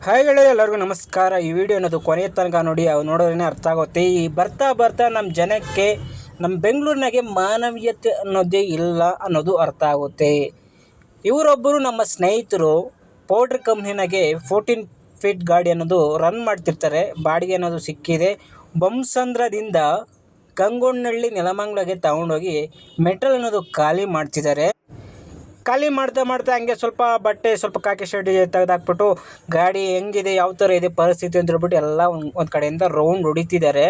Hi ಗೆಳೆಯ, ಎಲ್ಲರಿಗೂ ನಮಸ್ಕಾರ. ಈ ವಿಡಿಯೋ ಅನ್ನೋದು ಕೊನೆಯ ತನಕ ನೋಡಿ, ಅವು ನೋಡೋದ್ರೇ ಅರ್ಥ ಆಗುತ್ತೆ. ಈ ಬರ್ತಾ ಬರ್ತಾ ನಮ್ಮ ಜನಕ್ಕೆ ನಮ್ಮ ಬೆಂಗಳೂರಿನಾಗೆ ಮಾನವೀಯತೆ ಅನ್ನೋದೇ ಇಲ್ಲ ಅನ್ನೋದು ಅರ್ಥ ಆಗುತ್ತೆ. ಇವರೊಬ್ಬರು ನಮ್ಮ ಸ್ನೇಹಿತರು ಪೌಡ್ರ್ ಕಂಪ್ನಿನಾಗೆ 14 ಫೀಟ್ ಗಾಡಿ ಅನ್ನೋದು ರನ್ ಮಾಡ್ತಿರ್ತಾರೆ. ಬಾಡಿಗೆ ಅನ್ನೋದು ಸಿಕ್ಕಿದೆ. ಬೊಮ್ಮಸಂದ್ರದಿಂದ ಗಂಗೊನಹಳ್ಳಿ ನೆಲಮಂಗಲಗೆ ತಗೊಂಡೋಗಿ ಮೆಟಲ್ ಅನ್ನೋದು ಖಾಲಿ ಮಾಡ್ತಿದ್ದಾರೆ. ಖಾಲಿ ಮಾಡ್ತಾ ಹಂಗೆ ಸ್ವಲ್ಪ ಬಟ್ಟೆ, ಸ್ವಲ್ಪ ಕಾಕಿ ಶರ್ಟ್ ತೆಗೆದಾಕ್ಬಿಟ್ಟು ಗಾಡಿ ಹೆಂಗಿದೆ, ಯಾವ ಥರ ಇದೆ ಪರಿಸ್ಥಿತಿ ಅಂತ ಹೇಳ್ಬಿಟ್ಟು ಎಲ್ಲ ಒಂದು ಕಡೆಯಿಂದ ರೌಂಡ್ ಹೊಡಿತಿದ್ದಾರೆ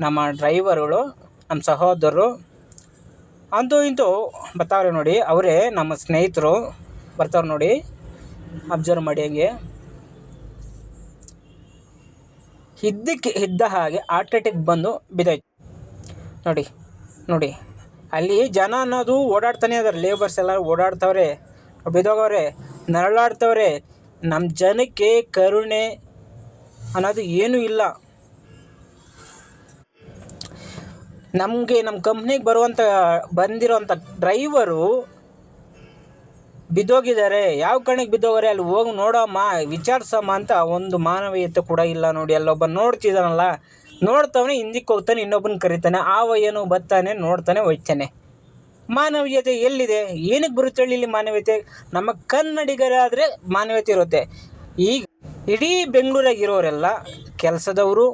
ನಮ್ಮ ಡ್ರೈವರ್ಗಳು, ನಮ್ಮ ಸಹೋದರರು. ಅಂತೂ ಇಂತೂ ಬರ್ತಾವ್ರೆ ನೋಡಿ, ಅವರೇ ನಮ್ಮ ಸ್ನೇಹಿತರು ಬರ್ತಾವ್ರೆ ನೋಡಿ, ಅಬ್ಸರ್ವ್ ಮಾಡಿ. ಹಂಗೆ ಇದ್ದ ಹಾಗೆ ಹಾರ್ಟ್ ಅಟ್ಯಾಕ್ ಬಂದು ಬಿದ್ದಾಯ್ತು ನೋಡಿ. ಅಲ್ಲಿ ಜನ ಅನ್ನೋದು ಓಡಾಡ್ತಾನೆ ಇದಾರೆ, ಲೇಬರ್ಸ್ ಎಲ್ಲ ಓಡಾಡ್ತವ್ರೆ, ಬಿದ್ದೋಗವ್ರೆ, ನರಳಾಡ್ತವ್ರೆ. ನಮ್ಮ ಜನಕ್ಕೆ ಕರುಣೆ ಅನ್ನೋದು ಏನೂ ಇಲ್ಲ. ನಮ್ಮ ಕಂಪ್ನಿಗೆ ಬಂದಿರೋಂಥ ಡ್ರೈವರು ಬಿದ್ದೋಗಿದ್ದಾರೆ. ಯಾವ ಕಣಿಗೆ ಬಿದ್ದೋಗಾರೆ ಅಲ್ಲಿ ಹೋಗಿ ನೋಡಮ್ಮ, ವಿಚಾರಿಸಮ್ಮ ಅಂತ ಒಂದು ಮಾನವೀಯತೆ ಕೂಡ ಇಲ್ಲ ನೋಡಿ. ಅಲ್ಲೊಬ್ಬ ನೋಡ್ತಿದ್ದಾನಲ್ಲ, ನೋಡ್ತವನೇ, ಹಿಂದಕ್ಕೆ ಹೋಗ್ತಾನೆ, ಇನ್ನೊಬ್ಬನ ಕರಿತಾನೆ, ಏನು ಬರ್ತಾನೆ, ನೋಡ್ತಾನೆ, ಹೋಯ್ತಾನೆ. ಮಾನವೀಯತೆ ಎಲ್ಲಿದೆ? ಏನಕ್ಕೆ ಬರುತ್ತೆ ಹೇಳಿ ಇಲ್ಲಿ ಮಾನವೀಯತೆ? ನಮ್ಮ ಕನ್ನಡಿಗರಾದರೆ ಮಾನವೀಯತೆ ಇರುತ್ತೆ. ಈಗ ಇಡೀ ಬೆಂಗಳೂರಾಗಿರೋರೆಲ್ಲ ಕೆಲಸದವರು,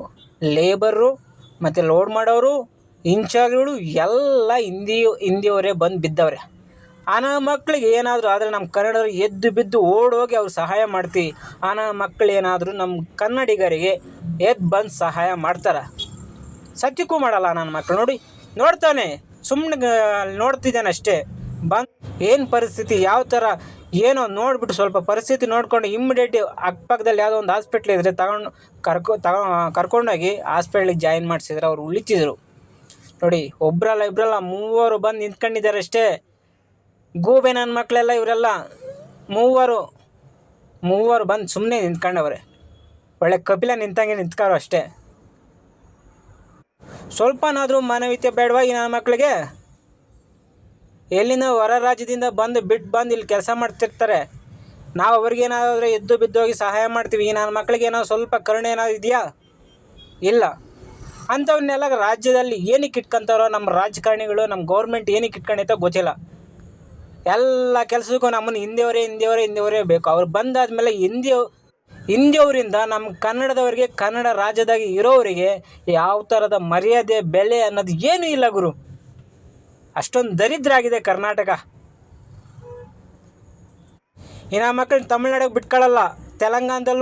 ಲೇಬರು ಮತ್ತು ಲೋಡ್ ಮಾಡೋರು, ಇನ್ಚಾರ್ಜ್ಗಳು ಎಲ್ಲ ಹಿಂದಿಯವರೇ ಬಂದು ಬಿದ್ದವ್ರೆ. ನಮ್ಮ ಮಕ್ಕಳಿಗೆ ಏನಾದರೂ ಆದರೆ ನಮ್ಮ ಕನ್ನಡರು ಎದ್ದು ಬಿದ್ದು ಓಡೋಗಿ ಅವ್ರು ಸಹಾಯ ಮಾಡ್ತೀವಿ. ನಮ್ಮ ಮಕ್ಕಳು ಏನಾದರೂ ನಮ್ಮ ಕನ್ನಡಿಗರಿಗೆ ಎದ್ದು ಬಂದು ಸಹಾಯ ಮಾಡ್ತಾರೆ? ಸತ್ಯಕ್ಕೂ ಮಾಡಲ್ಲ ನನ್ನ ಮಕ್ಕಳು. ನೋಡ್ತಾನೆ, ಸುಮ್ಮನೆ ನೋಡ್ತಿದ್ದಾನೆ ಅಷ್ಟೇ. ಬಂದು ಏನು ಪರಿಸ್ಥಿತಿ, ಯಾವ ಥರ ಏನೋ ನೋಡಿಬಿಟ್ಟು ಸ್ವಲ್ಪ ಪರಿಸ್ಥಿತಿ ನೋಡ್ಕೊಂಡು ಇಮ್ಮಿಡಿಯೇಟ್ ಅಕ್ಕಪಕ್ಕದಲ್ಲಿ ಯಾವುದೋ ಒಂದು ಹಾಸ್ಪಿಟ್ಲ್ ಇದ್ದರೆ ಕರ್ಕೊಂಡೋಗಿ ಹಾಸ್ಪಿಟ್ಲಿಗೆ ಜಾಯಿನ್ ಮಾಡಿಸಿದ್ರೆ ಅವ್ರು ಉಳಿತಿದ್ರು ನೋಡಿ. ಇಬ್ಬರಲ್ಲ 3 ಬಂದು ನಿಂತ್ಕೊಂಡಿದ್ದಾರೆ ಅಷ್ಟೇ. ಗೂಬೆ ನನ್ನ ಮಕ್ಕಳೆಲ್ಲ ಇವರೆಲ್ಲ 3 ಬಂದು ಸುಮ್ಮನೆ ನಿಂತ್ಕೊಂಡವ್ರೆ. ಒಳ್ಳೆ ಕಪಿಲ ನಿಂತಂಗೆ ನಿಂತ್ಕಾರೋ ಅಷ್ಟೇ. ಸ್ವಲ್ಪನಾದರೂ ಮಾನವೀಯತೆ ಬೇಡವಾ ಈ ನನ್ನ ಮಕ್ಕಳಿಗೆ? ಎಲ್ಲಿಂದ ಹೊರ ರಾಜ್ಯದಿಂದ ಬಂದು ಇಲ್ಲಿ ಕೆಲಸ ಮಾಡ್ತಿರ್ತಾರೆ. ನಾವು ಅವ್ರಿಗೇನಾದರೂ ಎದ್ದು ಬಿದ್ದೋಗಿ ಸಹಾಯ ಮಾಡ್ತೀವಿ. ಈ ನನ್ನ ಮಕ್ಕಳಿಗೆ ಏನೋ ಸ್ವಲ್ಪ ಕರುಣೆ ಏನಾದ್ರು ಇದೆಯಾ? ಇಲ್ಲ. ಅಂಥವನ್ನೆಲ್ಲ ರಾಜ್ಯದಲ್ಲಿ ಏನಕ್ಕೆ ಇಟ್ಕೊಂತಾರೋ ನಮ್ಮ ರಾಜಕಾರಣಿಗಳು, ನಮ್ಮ ಗೌರ್ಮೆಂಟ್ ಏನಕ್ಕೆ ಇಟ್ಕೊಂಡೈತೋ ಗೊತ್ತಿಲ್ಲ. ಎಲ್ಲ ಕೆಲಸಕ್ಕೂ ನಮ್ಮನ್ನು ಹಿಂದಿಯವರೇ ಬೇಕು. ಅವ್ರು ಬಂದಾದಮೇಲೆ ಹಿಂದಿಯವರಿಂದ ನಮ್ಮ ಕನ್ನಡದವರಿಗೆ, ಕನ್ನಡ ರಾಜ್ಯದಾಗಿ ಇರೋವರಿಗೆ ಯಾವ ಥರದ ಮರ್ಯಾದೆ, ಬೆಲೆ ಅನ್ನೋದು ಏನೂ ಇಲ್ಲ ಗುರು. ಅಷ್ಟೊಂದು ದರಿದ್ರ ಆಗಿದೆ ಕರ್ನಾಟಕ. ಇನ್ನು ಮಕ್ಕಳು ತಮಿಳ್ನಾಡಿಗೆ ಬಿಟ್ಕೊಳ್ಳಲ್ಲ, ತೆಲಂಗಾಣದಲ್ಲೂ